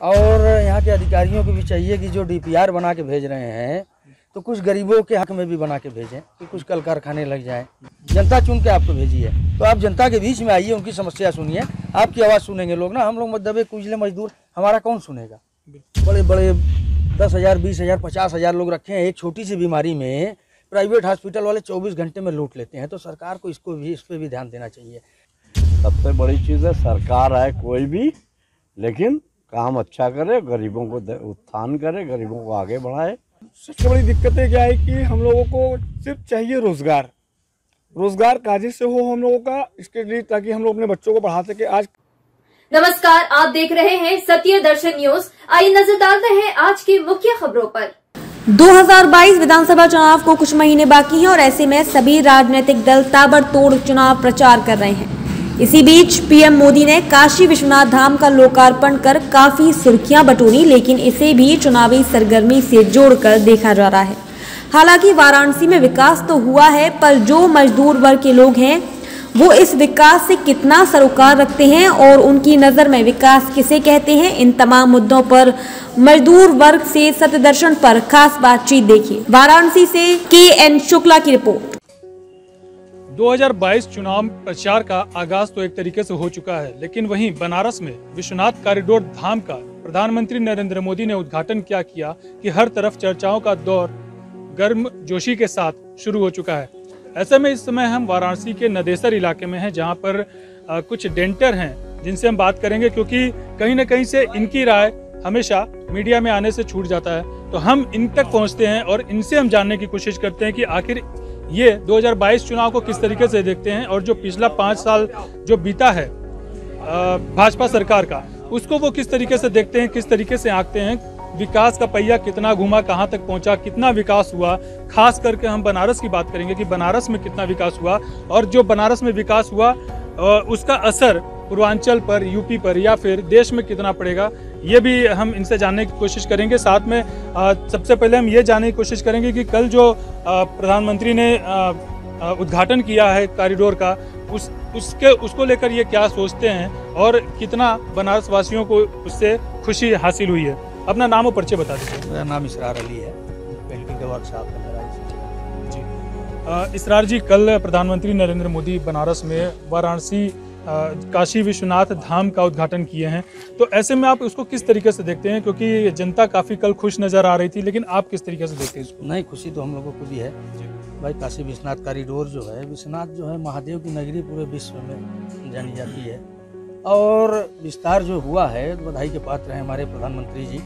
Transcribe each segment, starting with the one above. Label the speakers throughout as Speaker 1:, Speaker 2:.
Speaker 1: और यहाँ के अधिकारियों को भी चाहिए कि जो डीपीआर बना के भेज रहे हैं तो कुछ गरीबों के हक में भी बना के भेजें कि कुछ कल कारखाने लग जाएं। जनता चुन के आपको भेजी है तो आप जनता के बीच में आइए, उनकी समस्या सुनिए, आपकी आवाज़ सुनेंगे लोग ना। हम लोग दबे कुचले मजदूर, हमारा कौन सुनेगा? बड़े बड़े 10,000, 20,000, 50,000 लोग रखे हैं। एक छोटी सी बीमारी में प्राइवेट हॉस्पिटल वाले 24 घंटे में लूट लेते हैं। तो सरकार को इस पर भी ध्यान देना चाहिए।
Speaker 2: सबसे बड़ी चीज़ है सरकार है कोई भी, लेकिन काम अच्छा करे, गरीबों को उत्थान करे, गरीबों को आगे बढ़ाए।
Speaker 3: सबसे बड़ी दिक्कतें क्या है कि हम लोगों को सिर्फ चाहिए रोजगार काजी से हो हम लोगों का, इसके लिए ताकि हम लोग अपने बच्चों को पढ़ा सके। आज
Speaker 4: नमस्कार, आप देख रहे हैं सत्य दर्शन न्यूज। आइए नजर डालते हैं आज की मुख्य खबरों पर।
Speaker 5: 2022 विधानसभा चुनाव को कुछ महीने बाकी हैं और ऐसे में सभी राजनीतिक दल ताबड़तोड़ चुनाव प्रचार कर रहे हैं। इसी बीच पीएम मोदी ने काशी विश्वनाथ धाम का लोकार्पण कर काफी सुर्खियां बटोरी, लेकिन इसे भी चुनावी सरगर्मी से जोड़कर देखा जा रहा है। हालांकि वाराणसी में विकास तो हुआ है, पर जो मजदूर वर्ग के लोग हैं वो इस विकास से कितना सरोकार रखते हैं और उनकी नजर में विकास किसे कहते हैं, इन तमाम मुद्दों पर मजदूर वर्ग से सत्य दर्शन पर खास बातचीत देखिए। वाराणसी से KN शुक्ला की रिपोर्ट।
Speaker 6: 2022 चुनाव प्रचार का आगाज तो एक तरीके से हो चुका है, लेकिन वहीं बनारस में विश्वनाथ कॉरिडोर धाम का प्रधानमंत्री नरेंद्र मोदी ने उद्घाटन क्या किया कि हर तरफ चर्चाओं का दौर गर्म जोशी के साथ शुरू हो चुका है। ऐसे में इस समय हम वाराणसी के नदेसर इलाके में हैं, जहां पर कुछ डेंटर हैं जिनसे हम बात करेंगे, क्योंकि कहीं न कहीं से इनकी राय हमेशा मीडिया में आने से छूट जाता है। तो हम इन तक पहुंचते हैं और इनसे हम जानने की कोशिश करते हैं कि आखिर ये 2022 चुनाव को किस तरीके से देखते हैं और जो पिछला 5 साल जो बीता है भाजपा सरकार का, उसको वो किस तरीके से देखते हैं, किस तरीके से आंकते हैं। विकास का पहिया कितना घूमा, कहां तक पहुंचा, कितना विकास हुआ। खास करके हम बनारस की बात करेंगे कि बनारस में कितना विकास हुआ और जो बनारस में विकास हुआ उसका असर पूर्वांचल पर, यूपी पर या फिर देश में कितना पड़ेगा, ये भी हम इनसे जानने की कोशिश करेंगे। साथ में सबसे पहले हम ये जानने की कोशिश करेंगे कि कल जो प्रधानमंत्री ने उद्घाटन किया है कॉरिडोर का, उसको लेकर ये क्या सोचते हैं और कितना बनारस वासियों को उससे खुशी हासिल हुई है। अपना नाम और परिचय बता दीजिए।
Speaker 1: मेरा नाम इसरार अली है, पेंटिंग का वर्कशॉप है मेरा जी।
Speaker 6: इसरार जी, कल प्रधानमंत्री नरेंद्र मोदी बनारस में वाराणसी काशी विश्वनाथ धाम का उद्घाटन किए हैं, तो ऐसे में आप उसको किस तरीके से देखते हैं? क्योंकि जनता काफ़ी कल खुश नज़र आ रही थी, लेकिन आप किस तरीके से देखते हैं इसको?
Speaker 1: नहीं, खुशी तो हम लोगों को भी है भाई। काशी विश्वनाथ कॉरिडोर जो है, विश्वनाथ जो है महादेव की नगरी पूरे विश्व में जानी जाती है और विस्तार जो हुआ है तो बधाई के पात्र हैं हमारे प्रधानमंत्री जी।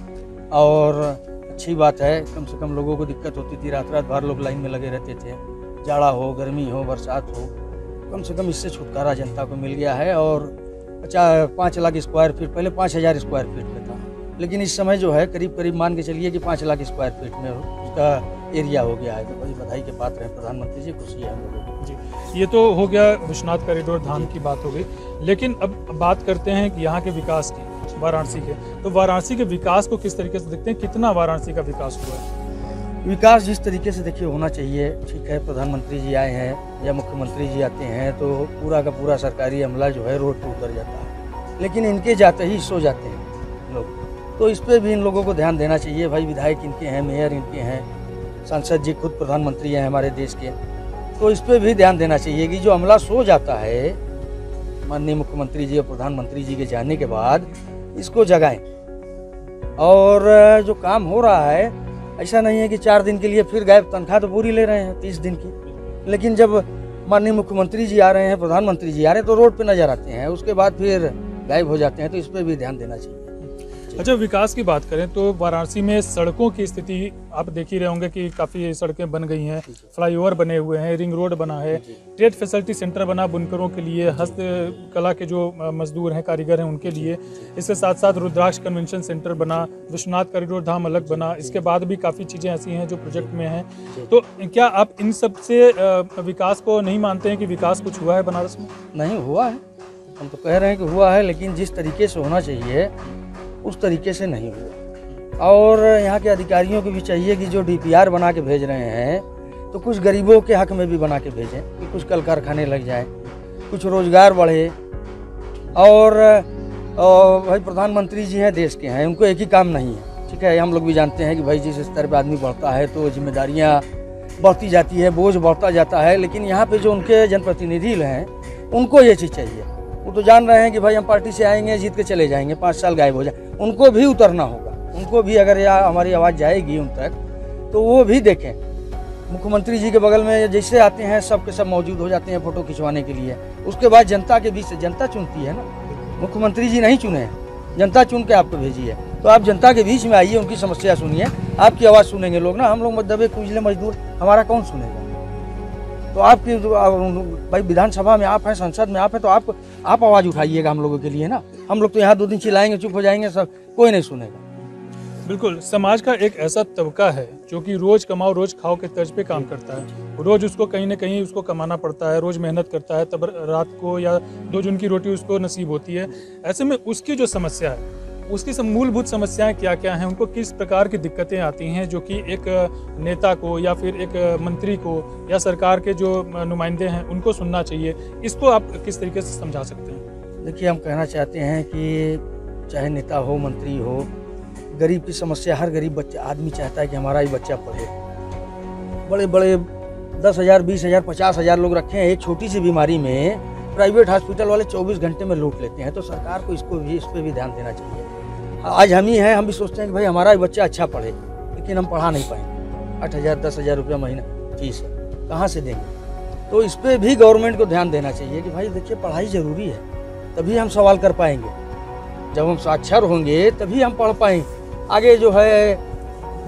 Speaker 1: और अच्छी बात है, कम से कम लोगों को दिक्कत होती थी, रात रात भर लोग लाइन में लगे रहते थे, जाड़ा हो, गर्मी हो, बरसात हो, कम से कम इससे छुटकारा जनता को मिल गया है। और 5 लाख स्क्वायर फीट, पहले 5,000 स्क्वायर फीट में था, लेकिन इस समय जो है करीब मान के चलिए कि 5 लाख स्क्वायर फीट में उसका एरिया हो गया है। तो बड़ी बधाई के पात्र हैं प्रधानमंत्री जी, खुशी है हम लोगों को
Speaker 6: जी। ये तो हो गया विश्वनाथ कॉरिडोर धाम की बात हो गई, लेकिन अब बात करते हैं कि यहाँ के विकास की, वाराणसी के। तो वाराणसी के विकास को किस तरीके से देखते हैं, कितना वाराणसी का विकास हुआ है?
Speaker 1: विकास जिस तरीके से देखिए होना चाहिए, ठीक है। प्रधानमंत्री जी आए हैं या मुख्यमंत्री जी आते हैं तो पूरा का पूरा सरकारी अमला जो है रोड पर उतर जाता है, लेकिन इनके जाते ही सो जाते हैं लोग। तो इस पर भी इन लोगों को ध्यान देना चाहिए भाई। विधायक इनके हैं, मेयर इनके हैं, सांसद जी खुद प्रधानमंत्री हैं हमारे देश के, तो इस पर भी ध्यान देना चाहिए कि जो अमला सो जाता है माननीय मुख्यमंत्री जी और प्रधानमंत्री जी के जाने के बाद इसको जगाएं। और जो काम हो रहा है, ऐसा नहीं है कि 4 दिन के लिए फिर गायब, तनख्वाह तो पूरी ले रहे हैं 30 दिन की, लेकिन जब माननीय मुख्यमंत्री जी आ रहे हैं, प्रधानमंत्री जी आ रहे हैं तो रोड पे नजर आते हैं, उसके बाद फिर गायब हो जाते हैं। तो इस पर भी ध्यान देना चाहिए।
Speaker 6: अच्छा, विकास की बात करें तो वाराणसी में सड़कों की स्थिति आप देख ही रहे होंगे कि काफ़ी सड़कें बन गई हैं, फ्लाईओवर बने हुए हैं, रिंग रोड बना है, ट्रेड फैसिलिटी सेंटर बना बुनकरों के लिए, हस्तकला के जो मजदूर हैं, कारीगर हैं, उनके लिए। इसके साथ साथ रुद्राक्ष कन्वेंशन सेंटर बना, विश्वनाथ कॉरिडोर धाम अलग बना, इसके बाद भी काफ़ी चीज़ें ऐसी हैं जो प्रोजेक्ट में हैं। तो क्या आप इन सब से विकास को नहीं मानते हैं कि विकास कुछ हुआ है बनारस में?
Speaker 1: नहीं हुआ है, हम तो कह रहे हैं कि हुआ है, लेकिन जिस तरीके से होना चाहिए उस तरीके से नहीं हुआ। और यहाँ के अधिकारियों को भी चाहिए कि जो डीपीआर बना के भेज रहे हैं तो कुछ गरीबों के हक में भी बना के भेजें कि कुछ कल कारखाने लग जाएं, कुछ रोजगार बढ़े। और और भाई प्रधानमंत्री जी हैं, देश के हैं, उनको एक ही काम नहीं है, ठीक है। हम लोग भी जानते हैं कि भाई जिस स्तर पे आदमी बढ़ता है तो जिम्मेदारियां बढ़ती जाती है, बोझ बढ़ता जाता है, लेकिन यहाँ पे जो उनके जनप्रतिनिधि हैं उनको ये चीज़ चाहिए। वो तो जान रहे हैं कि भाई हम पार्टी से आएंगे, जीत के चले जाएंगे, 5 साल गायब हो जाए। उनको भी उतरना होगा, उनको भी अगर यह हमारी आवाज़ जाएगी उन तक तो वो भी देखें। मुख्यमंत्री जी के बगल में जैसे आते हैं सब के सब मौजूद हो जाते हैं फ़ोटो खिंचवाने के लिए। उसके बाद जनता के बीच से, जनता चुनती है ना, मुख्यमंत्री जी नहीं चुने हैं, जनता चुन के आपको भेजी है। तो आप जनता के बीच में आइए, उनकी समस्या सुनिए, आपकी आवाज़ सुनेंगे लोग ना। हम लोग दबे कुचले मजदूर, हमारा कौन सुनेगा? तो आपकी भाई विधानसभा में आप हैं, संसद में आप हैं, तो आप आवाज़ उठाइएगा हम लोगों के लिए ना। हम लोग तो यहाँ 2 दिन चिल्लाएंगे, चुप हो जाएंगे, सब कोई नहीं सुनेगा।
Speaker 6: बिल्कुल, समाज का एक ऐसा तबका है जो कि रोज कमाओ रोज खाओ के तर्ज पे काम करता है। रोज उसको कहीं ना कहीं उसको कमाना पड़ता है, रोज मेहनत करता है, तब रात को या 2 जून की रोटी उसको नसीब होती है। ऐसे में उसकी जो समस्या है, उसकी सब मूलभूत समस्याएं क्या क्या हैं, उनको किस प्रकार की दिक्कतें आती हैं जो कि एक नेता को या फिर एक मंत्री को या सरकार के जो नुमाइंदे हैं उनको सुनना चाहिए, इसको आप किस तरीके से समझा सकते हैं?
Speaker 1: देखिए, हम कहना चाहते हैं कि चाहे नेता हो, मंत्री हो, गरीब की समस्या, हर गरीब बच्चा आदमी चाहता है कि हमारा ही बच्चा पढ़े। बड़े बड़े 10,000, 20,000, 50,000 लोग रखे हैं। एक छोटी सी बीमारी में प्राइवेट हॉस्पिटल वाले 24 घंटे में लूट लेते हैं। तो सरकार को इस पर भी ध्यान देना चाहिए। आज हम ही हैं, हम भी सोचते हैं कि भाई हमारा ही बच्चा अच्छा पढ़े, लेकिन हम पढ़ा नहीं पाएंगे। 8,000, 10,000 रुपया महीना फीस है, कहाँ से देंगे? तो इस पर भी गवर्नमेंट को ध्यान देना चाहिए कि भाई देखिए, पढ़ाई ज़रूरी है, तभी हम सवाल कर पाएंगे। जब हम साक्षर होंगे तभी हम पढ़ पाएंगे, आगे जो है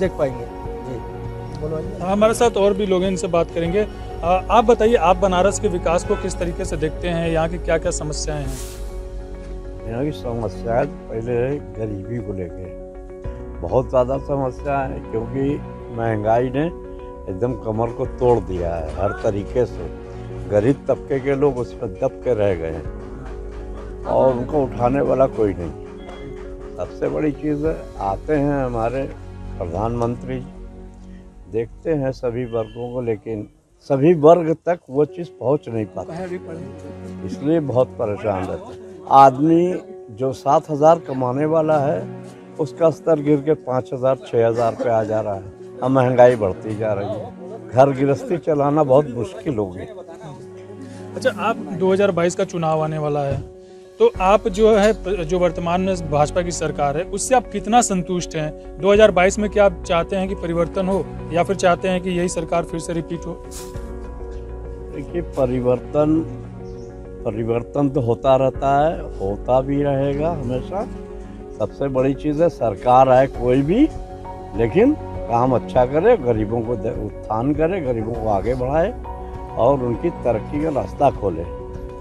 Speaker 1: देख पाएंगे। जी बोलो।
Speaker 6: हमारे साथ और भी लोग हैं, इनसे बात करेंगे। आप बताइए, आप बनारस के विकास को किस तरीके से देखते हैं? यहाँ की क्या क्या समस्याएं हैं?
Speaker 2: यहाँ की समस्या पहले गरीबी को लेके बहुत ज़्यादा समस्या है, क्योंकि महंगाई ने एकदम कमर को तोड़ दिया है हर तरीके से। गरीब तबके के लोग उसमें दब के रह गए हैं और उनको उठाने वाला कोई नहीं। सबसे बड़ी चीज़ है, आते हैं हमारे प्रधानमंत्री, देखते हैं सभी वर्गों को, लेकिन सभी वर्ग तक वो चीज़ पहुंच नहीं पाती, इसलिए बहुत परेशान रहते हैं। आदमी जो 7,000 कमाने वाला है उसका स्तर गिर के 5,000, 6,000 पे आ जा रहा है। अब महंगाई बढ़ती जा रही है, घर गृहस्थी चलाना बहुत मुश्किल हो गया।
Speaker 6: अच्छा, आप 2022 का चुनाव आने वाला है, तो आप जो है, जो वर्तमान में भाजपा की सरकार है, उससे आप कितना संतुष्ट हैं? 2022 में क्या आप चाहते हैं कि परिवर्तन हो या फिर चाहते हैं कि यही सरकार फिर से रिपीट हो?
Speaker 2: देखिए, परिवर्तन तो होता रहता है, होता भी रहेगा हमेशा। सबसे बड़ी चीज़ है, सरकार आए कोई भी, लेकिन काम अच्छा करे, गरीबों को उत्थान करे, गरीबों को आगे बढ़ाए और उनकी तरक्की का रास्ता खोले।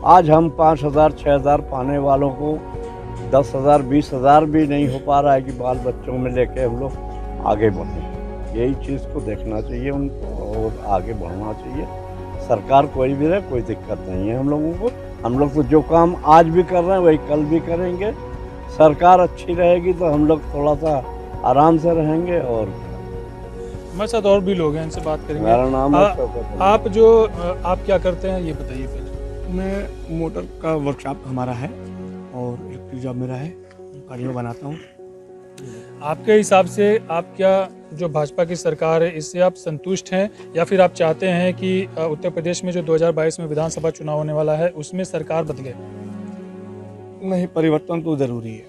Speaker 2: आज हम 5,000, 6,000 पाने वालों को 10,000, 20,000 भी नहीं हो पा रहा है कि बाल बच्चों में लेके हम लोग आगे बढ़ें। यही चीज़ को देखना चाहिए उनको और आगे बढ़ना चाहिए। सरकार कोई भी रहे, कोई दिक्कत नहीं है हम लोगों को। हम लोग तो जो काम आज भी कर रहे हैं वही कल भी करेंगे। सरकार अच्छी रहेगी तो हम लोग थोड़ा सा आराम से रहेंगे। और
Speaker 6: हमारे साथ और भी लोग हैं, इनसे बात करेंगे।
Speaker 2: मेरा नाम है
Speaker 6: आप क्या करते हैं ये बताइए पहले।
Speaker 3: मैं मोटर का वर्कशॉप हमारा है और इलेक्ट्रिक जॉब मेरा है, गाड़ियाँ बनाता हूँ।
Speaker 6: आपके हिसाब से आप क्या, जो भाजपा की सरकार है, इससे आप संतुष्ट हैं या फिर आप चाहते हैं कि उत्तर प्रदेश में जो 2022 में विधानसभा चुनाव होने वाला है उसमें सरकार बदले?
Speaker 3: नहीं, परिवर्तन तो ज़रूरी है,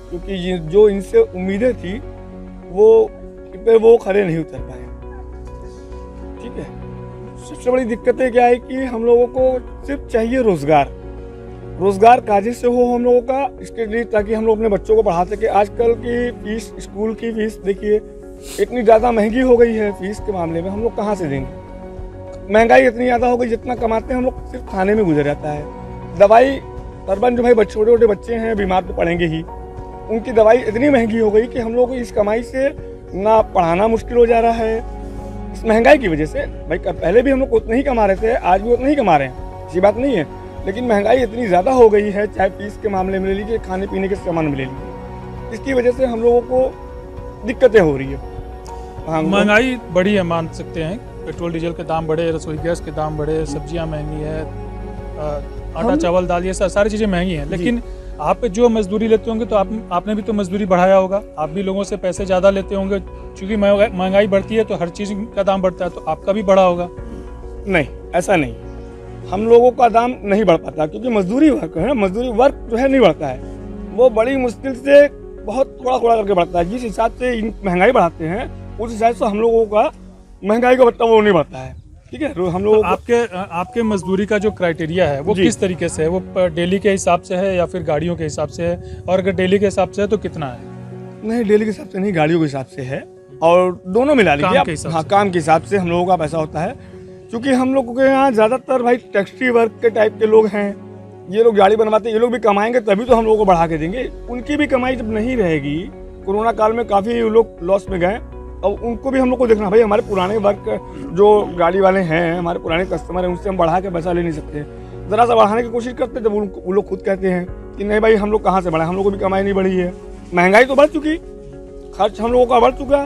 Speaker 3: क्योंकि ये जो इनसे उम्मीदें थी वो खड़े नहीं उतर पाए। ठीक है, सबसे बड़ी दिक्कतें क्या है कि हम लोगों को सिर्फ चाहिए रोजगार काजी से हो हम लोगों का, इसके लिए ताकि हम लोग अपने बच्चों को पढ़ा सके। आजकल की फीस, स्कूल की फीस देखिए इतनी ज़्यादा महंगी हो गई है। फीस के मामले में हम लोग कहाँ से देंगे? महंगाई इतनी ज़्यादा हो गई, जितना कमाते हैं हम लोग सिर्फ खाने में गुजर जाता है। दवाई अर्बन जो भाई छोटे छोटे बच्चे हैं बीमार तो पड़ेंगे ही, उनकी दवाई इतनी महंगी हो गई कि हम लोग को इस कमाई से ना पढ़ाना मुश्किल हो जा रहा है इस महंगाई की वजह से। भाई पहले भी हम लोग उतना ही कमा रहे थे, आज भी उतना ही कमा रहे हैं, ऐसी बात नहीं है, लेकिन महंगाई इतनी ज़्यादा हो गई है, चाहे फीस के मामले में ले लीजिए, खाने पीने के सामान में ले लीजिए, इसकी वजह से हम लोगों को दिक्कतें हो रही है।
Speaker 6: महंगाई बढ़ी है, मान सकते हैं, पेट्रोल डीजल के दाम बढ़े, रसोई गैस के दाम बढ़े, सब्जियां महंगी है, आटा चावल दाल, ये सारी चीज़ें महंगी हैं, लेकिन आप जो मजदूरी लेते होंगे तो आपने भी तो मजदूरी बढ़ाया होगा, आप भी लोगों से पैसे ज़्यादा लेते होंगे, क्योंकि महंगाई बढ़ती है तो हर चीज़ का दाम बढ़ता है, तो आपका भी बढ़ा होगा।
Speaker 3: नहीं, ऐसा नहीं, हम लोगों का दाम नहीं बढ़ पाता, क्योंकि मजदूरी वर्क है, मजदूरी वर्क जो है नहीं बढ़ता है, वो बड़ी मुश्किल से बहुत थोड़ा थोड़ा करके बढ़ता है। जिस हिसाब से महंगाई बढ़ाते हैं उस हिसाब से हम लोगों का महंगाई का बट्टा वो नहीं बढ़ता है। ठीक है, हम लोग
Speaker 6: आपके मजदूरी का जो क्राइटेरिया है वो किस तरीके से है? वो डेली के हिसाब से है या फिर गाड़ियों के हिसाब से है? और अगर डेली के हिसाब से है तो कितना है?
Speaker 3: नहीं, डेली के हिसाब से नहीं, गाड़ियों के हिसाब से है, और दोनों मिला लीजिए आप। हाँ, काम के हिसाब से हम लोगों का पैसा होता है, क्योंकि हम लोगों के यहाँ ज़्यादातर भाई टैक्सी वर्क के टाइप के लोग हैं। ये लोग गाड़ी बनवाते हैं, ये लोग भी कमाएंगे तभी तो हम लोगों को बढ़ा के देंगे। उनकी भी कमाई जब नहीं रहेगी, कोरोना काल में काफ़ी लोग लॉस में गए, और उनको भी हम लोग को देखना, भाई हमारे पुराने वर्क जो गाड़ी वाले हैं, हमारे पुराने कस्टमर हैं, उनसे हम बढ़ा के पैसा ले नहीं सकते। ज़रा सा बढ़ाने की कोशिश करते हैं, जब वो लोग खुद कहते हैं कि नहीं भाई हम लोग कहाँ से बढ़ाएं, हम लोग को भी कमाई नहीं बढ़ी है, महंगाई तो बढ़ चुकी, खर्च हम लोगों का बढ़ चुका,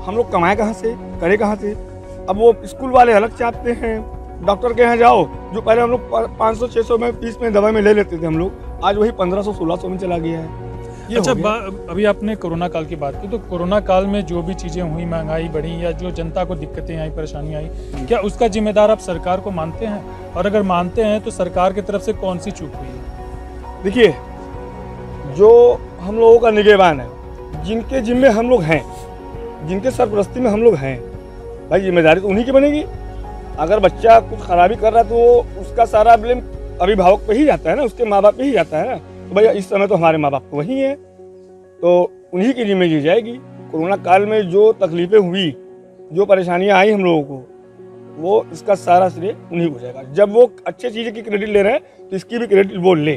Speaker 3: हम लोग कमाए कहाँ से, करे कहाँ से। अब वो स्कूल वाले अलग चाहते हैं, डॉक्टर के यहाँ जाओ, जो पहले हम लोग 500-600 में फीस में दवाई में ले लेते थे हम लोग, आज वही 1500-1600 में चला गया है।
Speaker 6: अच्छा, अभी आपने कोरोना काल की बात की, तो कोरोना काल में जो भी चीजें हुई, महंगाई बढ़ी या जो जनता को दिक्कतें आई, परेशानी आई, क्या उसका जिम्मेदार आप सरकार को मानते हैं? और अगर मानते हैं तो सरकार की तरफ से कौन सी चूक हुई है?
Speaker 3: देखिए, जो हम लोगों का निगहबान है, जिनके जिम्मे हम लोग हैं, जिनके सरपरस्ती में हम लोग हैं, भाई जिम्मेदारी तो उन्हीं की बनेगी। अगर बच्चा कुछ खराबी कर रहा है तो उसका सारा ब्लेम अभिभावक पे ही जाता है ना, उसके माँ बाप पे ही जाता है ना। तो भैया इस समय तो हमारे माँ बाप तो वही हैं, तो उन्हीं की जिम्मेदारी जाएगी। कोरोना काल में जो तकलीफें हुई, जो परेशानियां आई हम लोगों को, वो इसका सारा श्रेय उन्हीं को जाएगा। जब वो अच्छी चीज़ें की क्रेडिट ले रहे हैं तो इसकी भी क्रेडिट वो ले।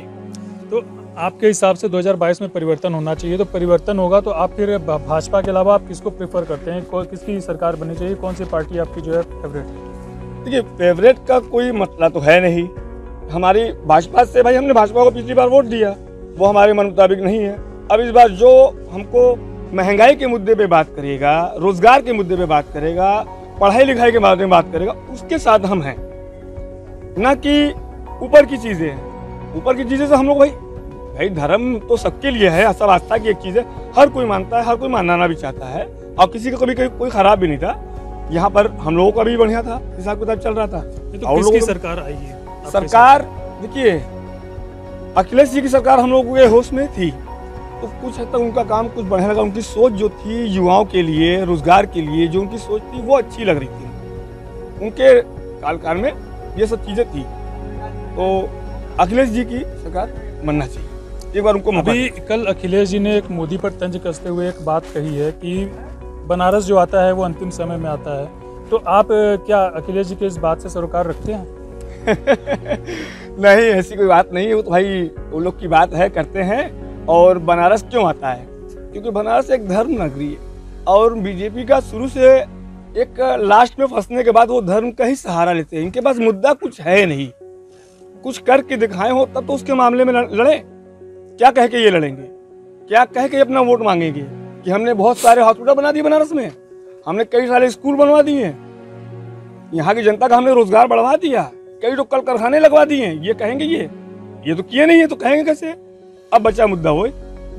Speaker 6: तो आपके हिसाब से 2022 में परिवर्तन होना चाहिए, तो परिवर्तन होगा तो आप फिर भाजपा के अलावा आप किसको प्रेफर करते हैं? किसकी सरकार बननी चाहिए? कौन सी पार्टी आपकी जो है फेवरेट?
Speaker 3: देखिए, फेवरेट का कोई मसला तो है नहीं। हमारी भाजपा से, भाई हमने भाजपा को पिछली बार वोट दिया, वो हमारे मन मुताबिक नहीं है। अब इस बार जो हमको महंगाई के मुद्दे पे बात करेगा, रोजगार के मुद्दे पे बात करेगा, पढ़ाई लिखाई के बारे में बात करेगा, उसके साथ हम हैं, ना कि ऊपर की चीजें हैं। ऊपर की चीजें से हम लोग भाई धर्म तो सबके लिए है, सब आस्था की एक चीज है, हर कोई मानता है, हर कोई मानना भी चाहता है, और किसी का कभी कोई खराब भी नहीं था। यहाँ पर हम लोगों का भी बढ़िया था, हिसाब किताब चल रहा था।
Speaker 6: तो किसकी सरकार आई है?
Speaker 3: सरकार देखिए, अखिलेश जी की सरकार हम लोगों के होश में थी, तो कुछ हद तक उनका काम कुछ बढ़ने लगा। उनकी सोच जो थी युवाओं के लिए, रोजगार के लिए, जो उनकी सोच थी वो अच्छी लग रही थी। उनके काल में ये सब चीजें थी, तो अखिलेश जी की सरकार बनना चाहिए, एक बार उनको मौका।
Speaker 6: अभी कल अखिलेश जी ने एक मोदी पर तंज कसते हुए एक बात कही है कि बनारस जो आता है वो अंतिम समय में आता है, तो आप क्या अखिलेश जी के इस बात से सरोकार रखते हैं?
Speaker 3: नहीं, ऐसी कोई बात नहीं है, वो तो भाई वो लोग की बात है, करते हैं। और बनारस क्यों आता है? क्योंकि बनारस एक धर्म नगरी है, और बीजेपी का शुरू से एक लास्ट में फंसने के बाद वो धर्म का ही सहारा लेते हैं। इनके पास मुद्दा कुछ है नहीं, कुछ करके दिखाए हो तब तो उसके मामले में लड़े। क्या कह के ये लड़ेंगे? क्या कह के अपना वोट मांगेंगे कि हमने बहुत सारे हॉस्पिटल बना दिए बनारस में, हमने कई सारे स्कूल बनवा दिए, यहाँ की जनता का हमने रोजगार बढ़वा दिया, कई लोग कल कारखाने लगवा दिए, ये कहेंगे? ये तो किए नहीं है, तो कहेंगे कैसे? अब बचा मुद्दा वो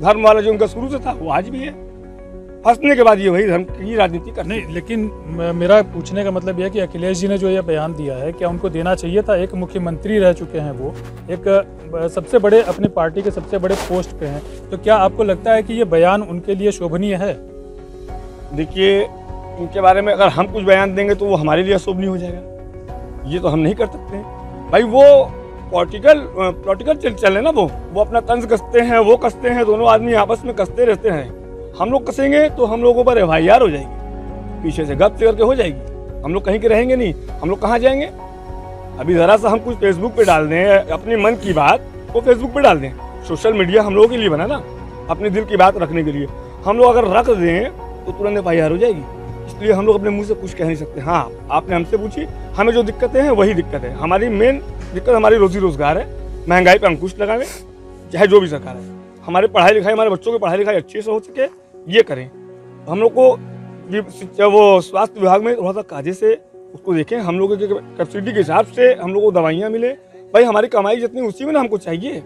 Speaker 3: धर्म वाला जो उनका शुरू से था वो आज भी है। फंसने के बाद ये वही धर्म की राजनीति करते
Speaker 6: नहीं, लेकिन मेरा पूछने का मतलब यह है कि अखिलेश जी ने जो ये बयान दिया है, क्या उनको देना चाहिए था? एक मुख्यमंत्री रह चुके हैं, वो एक सबसे बड़े अपनी पार्टी के सबसे बड़े पोस्ट पे हैं, तो क्या आपको लगता है कि ये बयान उनके लिए शोभनीय है?
Speaker 3: देखिए, इनके बारे में अगर हम कुछ बयान देंगे तो वो हमारे लिए अशोभनीय हो जाएगा, ये तो हम नहीं कर सकते भाई। वो पॉलिटिकल चल है ना, वो अपना तंज कसते हैं, वो कसते हैं, दोनों आदमी आपस में कसते रहते हैं। हम लोग कसेंगे तो हम लोगों पर FIR हो जाएगी, पीछे से गप करके हो जाएगी, हम लोग कहीं के रहेंगे नहीं, हम लोग कहाँ जाएंगे? अभी जरा सा हम कुछ फेसबुक पे डाल दें, अपनी मन की बात वो फेसबुक पे डाल दें। सोशल मीडिया हम लोगों के लिए बना ना, अपने दिल की बात रखने के लिए। हम लोग अगर रख दें तो तुरंत FIR हो जाएगी, इसलिए हम लोग अपने मुंह से कुछ कह नहीं सकते। हाँ, आपने हमसे पूछी, हमें जो दिक्कतें हैं वही दिक्कत है। हमारी मेन दिक्कत हमारी रोजी रोजगार है, महंगाई पे अंकुश लगावे, चाहे जो भी सरकार है। हमारी पढ़ाई लिखाई, हमारे बच्चों की पढ़ाई लिखाई अच्छे से हो सके, ये करें। हम लोग को वो स्वास्थ्य विभाग में थोड़ा सा कायदे से उसको देखें, हम लोगों के कैपेसिटी के हिसाब से हम लोग को दवाइयाँ मिले। भाई हमारी कमाई जितनी उसी में ना हमको चाहिए,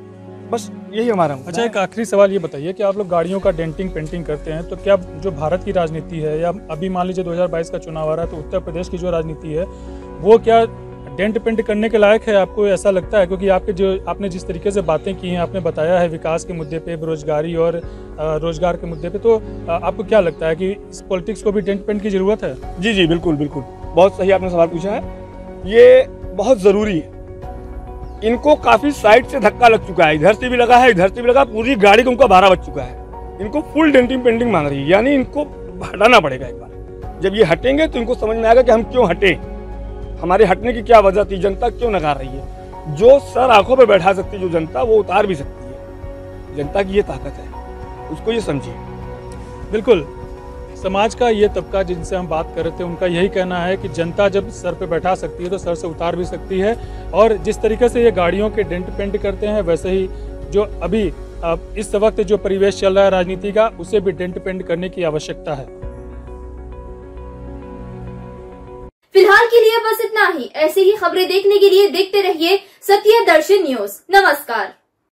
Speaker 3: बस यही हमारा मुद्दा
Speaker 6: अच्छा,
Speaker 3: है।
Speaker 6: एक आखिरी सवाल ये बताइए कि आप लोग गाड़ियों का डेंटिंग पेंटिंग करते हैं, तो क्या जो भारत की राजनीति है, या अभी मान लीजिए 2022 का चुनाव आ रहा है, तो उत्तर प्रदेश की जो राजनीति है वो क्या डेंट पेंट करने के लायक है? आपको ऐसा लगता है? क्योंकि आपने जिस तरीके से बातें की हैं, आपने बताया है विकास के मुद्दे पे, बेरोजगारी और रोजगार के मुद्दे पे, तो आपको क्या लगता है कि इस पॉलिटिक्स को भी डेंट पेंट की जरूरत है?
Speaker 3: जी जी बिल्कुल बिल्कुल, बहुत सही आपने सवाल पूछा है। ये बहुत ज़रूरी है। इनको काफ़ी साइड से धक्का लग चुका है, इधर से भी लगा है, इधर से भी लगा, पूरी गाड़ी को उनका भारा बच चुका है। इनको फुल डेंटिंग पेंटिंग मांग रही है, यानी इनको हटाना पड़ेगा एक बार। जब ये हटेंगे तो इनको समझ में आएगा कि हम क्यों हटे, हमारे हटने की क्या वजह थी, जनता क्यों नकार रही है। जो सर आंखों पे बैठा सकती है जो जनता, वो उतार भी सकती है। जनता की ये ताकत है, उसको ये समझिए।
Speaker 6: बिल्कुल, समाज का ये तबका जिनसे हम बात कर रहे थे, उनका यही कहना है कि जनता जब सर पे बैठा सकती है तो सर से उतार भी सकती है। और जिस तरीके से ये गाड़ियों के डेंट पेंट करते हैं, वैसे ही जो अभी इस वक्त जो परिवेश चल रहा है राजनीति का, उसे भी डेंट पेंट करने की आवश्यकता है।
Speaker 4: फिलहाल के लिए बस इतना ही। ऐसी ही खबरें देखने के लिए देखते रहिए सत्य दर्शन न्यूज। नमस्कार।